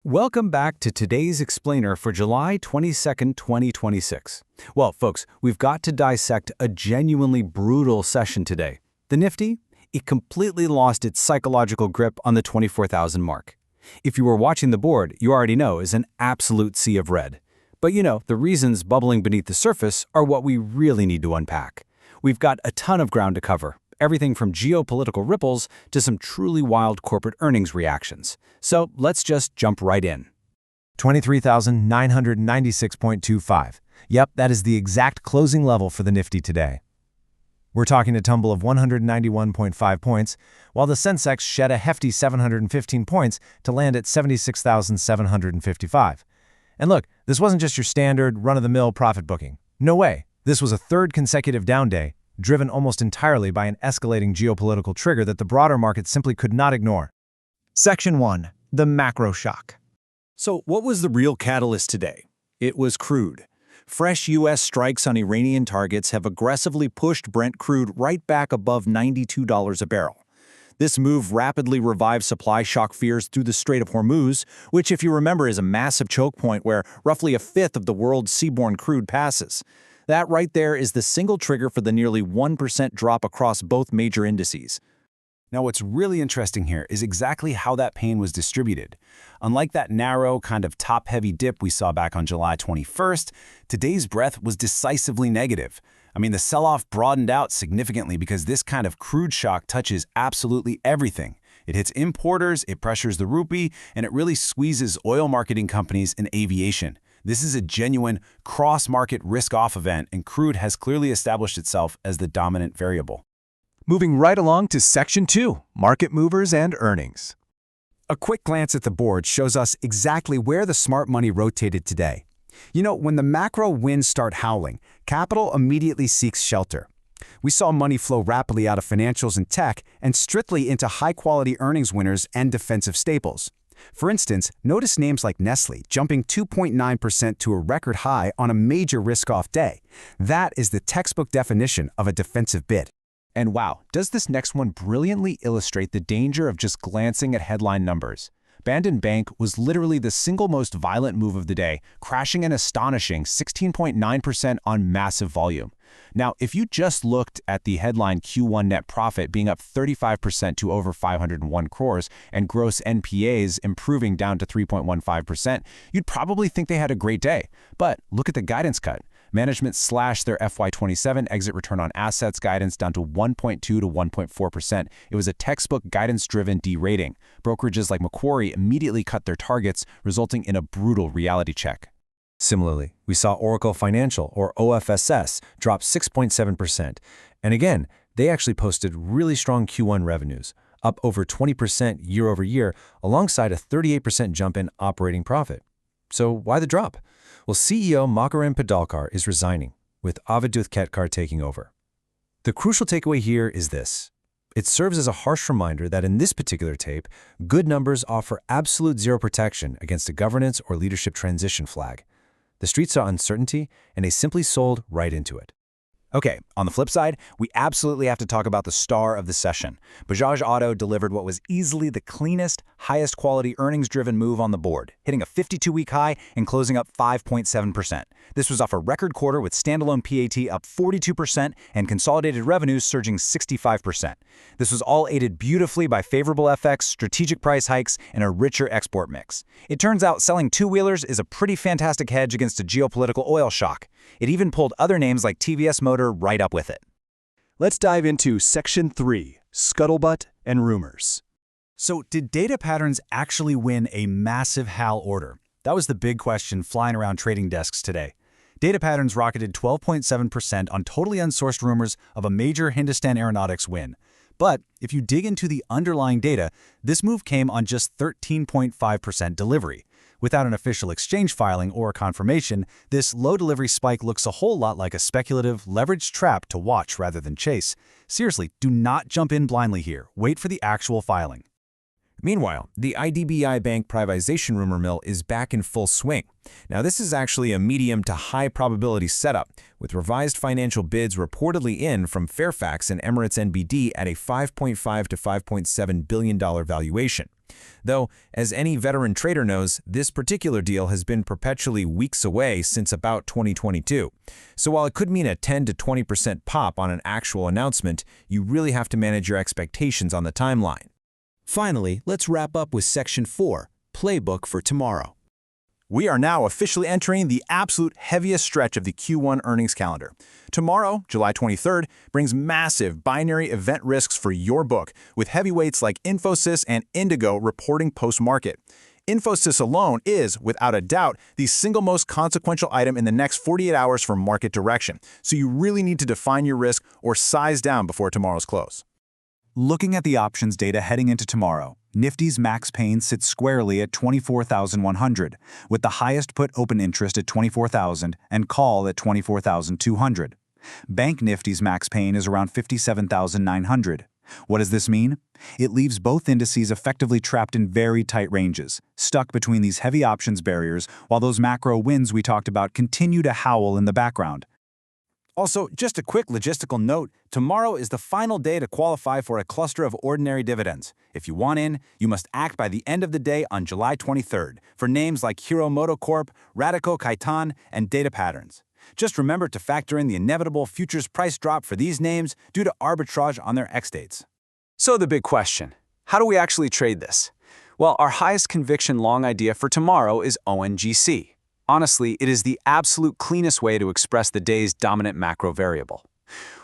Welcome back to today's explainer for July 22nd, 2026. Well, folks, we've got to dissect a genuinely brutal session today. The Nifty, it completely lost its psychological grip on the 24,000 mark. If you were watching the board, you already know is an absolute sea of red. But the reasons bubbling beneath the surface are what we really need to unpack. We've got a ton of ground to cover. Everything from geopolitical ripples to some truly wild corporate earnings reactions. So let's just jump right in. 23,996.25. Yep, that is the exact closing level for the Nifty today. We're talking a tumble of 191.5 points, while the Sensex shed a hefty 715 points to land at 76,755. And look, this wasn't just your standard run-of-the-mill profit booking. No way. This was a third consecutive down day, driven almost entirely by an escalating geopolitical trigger that the broader market simply could not ignore. Section 1. The Macro Shock. So what was the real catalyst today? It was crude. Fresh U.S. strikes on Iranian targets have aggressively pushed Brent crude right back above $92 a barrel. This move rapidly revived supply shock fears through the Strait of Hormuz, which, if you remember, is a massive choke point where roughly a fifth of the world's seaborne crude passes. That right there is the single trigger for the nearly 1% drop across both major indices. Now, what's really interesting here is exactly how that pain was distributed. Unlike that narrow, kind of top-heavy dip we saw back on July 21st, today's breath was decisively negative. I mean, the sell-off broadened out significantly because this kind of crude shock touches absolutely everything. It hits importers, it pressures the rupee, and it really squeezes oil marketing companies and aviation. This is a genuine cross-market risk-off event, and crude has clearly established itself as the dominant variable. Moving right along to Section 2, Market Movers and Earnings. A quick glance at the board shows us exactly where the smart money rotated today. When the macro winds start howling, capital immediately seeks shelter. We saw money flow rapidly out of financials and tech and strictly into high-quality earnings winners and defensive staples. For instance, notice names like Nestle jumping 2.9% to a record high on a major risk-off day. That is the textbook definition of a defensive bid. And wow, does this next one brilliantly illustrate the danger of just glancing at headline numbers. Bandhan Bank was literally the single most violent move of the day, crashing an astonishing 16.9% on massive volume. Now, if you just looked at the headline Q1 net profit being up 35% to over 501 crores and gross NPAs improving down to 3.15%, you'd probably think they had a great day. But look at the guidance cut. Management slashed their FY27 exit return on assets guidance down to 1.2 to 1.4%. It was a textbook guidance-driven derating. Brokerages like Macquarie immediately cut their targets, resulting in a brutal reality check. Similarly, we saw Oracle Financial, or OFSS, drop 6.7%. And again, they actually posted really strong Q1 revenues, up over 20% year over year, alongside a 38% jump in operating profit. So why the drop? Well, CEO Makaran Padalkar is resigning, with Avadut Ketkar taking over. The crucial takeaway here is this. It serves as a harsh reminder that in this particular tape, good numbers offer absolute zero protection against a governance or leadership transition flag. The street saw uncertainty, and they simply sold right into it. Okay, on the flip side, we absolutely have to talk about the star of the session. Bajaj Auto delivered what was easily the cleanest, highest quality earnings-driven move on the board, hitting a 52-week high and closing up 5.7%. This was off a record quarter with standalone PAT up 42% and consolidated revenues surging 65%. This was all aided beautifully by favorable FX, strategic price hikes, and a richer export mix. It turns out selling two-wheelers is a pretty fantastic hedge against a geopolitical oil shock. It even pulled other names like TVS Motor right up with it. Let's dive into Section 3, Scuttlebutt and Rumors. So did data patterns actually win a massive HAL order? That was the big question flying around trading desks today. Data patterns rocketed 12.7% on totally unsourced rumors of a major Hindustan Aeronautics win. But if you dig into the underlying data, this move came on just 13.5% delivery. Without an official exchange filing or confirmation, this low delivery spike looks a whole lot like a speculative, leveraged trap to watch rather than chase. Seriously, do not jump in blindly here. Wait for the actual filing. Meanwhile, the IDBI Bank privatization rumor mill is back in full swing. Now, this is actually a medium to high probability setup, with revised financial bids reportedly in from Fairfax and Emirates NBD at a $5.5 to $5.7 billion valuation. Though, as any veteran trader knows, this particular deal has been perpetually weeks away since about 2022. So while it could mean a 10 to 20% pop on an actual announcement, you really have to manage your expectations on the timeline. Finally, let's wrap up with Section 4, Playbook for Tomorrow. We are now officially entering the absolute heaviest stretch of the Q1 earnings calendar. Tomorrow, July 23rd, brings massive binary event risks for your book, with heavyweights like Infosys and Indigo reporting post-market. Infosys alone is, without a doubt, the single most consequential item in the next 48 hours for market direction, so you really need to define your risk or size down before tomorrow's close. Looking at the options data heading into tomorrow, Nifty's max pain sits squarely at 24,100, with the highest put open interest at 24,000 and call at 24,200. Bank Nifty's max pain is around 57,900. What does this mean? It leaves both indices effectively trapped in very tight ranges, stuck between these heavy options barriers while those macro winds we talked about continue to howl in the background. Also, just a quick logistical note, tomorrow is the final day to qualify for a cluster of ordinary dividends. If you want in, you must act by the end of the day on July 23rd for names like Hiromoto Corp, Radico Kaitan, and Data Patterns. Just remember to factor in the inevitable futures price drop for these names due to arbitrage on their ex-dates. So the big question, how do we actually trade this? Well, our highest conviction long idea for tomorrow is ONGC. Honestly, it is the absolute cleanest way to express the day's dominant macro variable.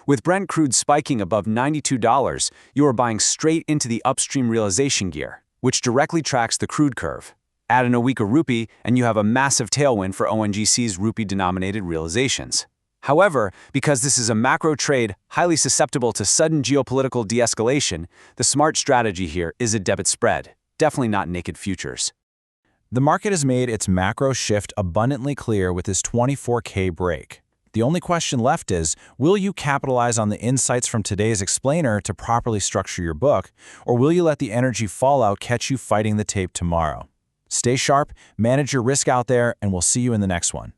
With Brent crude spiking above $92, you are buying straight into the upstream realization gear, which directly tracks the crude curve. Add in a weaker rupee, and you have a massive tailwind for ONGC's rupee-denominated realizations. However, because this is a macro trade highly susceptible to sudden geopolitical de-escalation, the smart strategy here is a debit spread, definitely not naked futures. The market has made its macro shift abundantly clear with this 24K break. The only question left is, will you capitalize on the insights from today's explainer to properly structure your book, or will you let the energy fallout catch you fighting the tape tomorrow? Stay sharp, manage your risk out there, and we'll see you in the next one.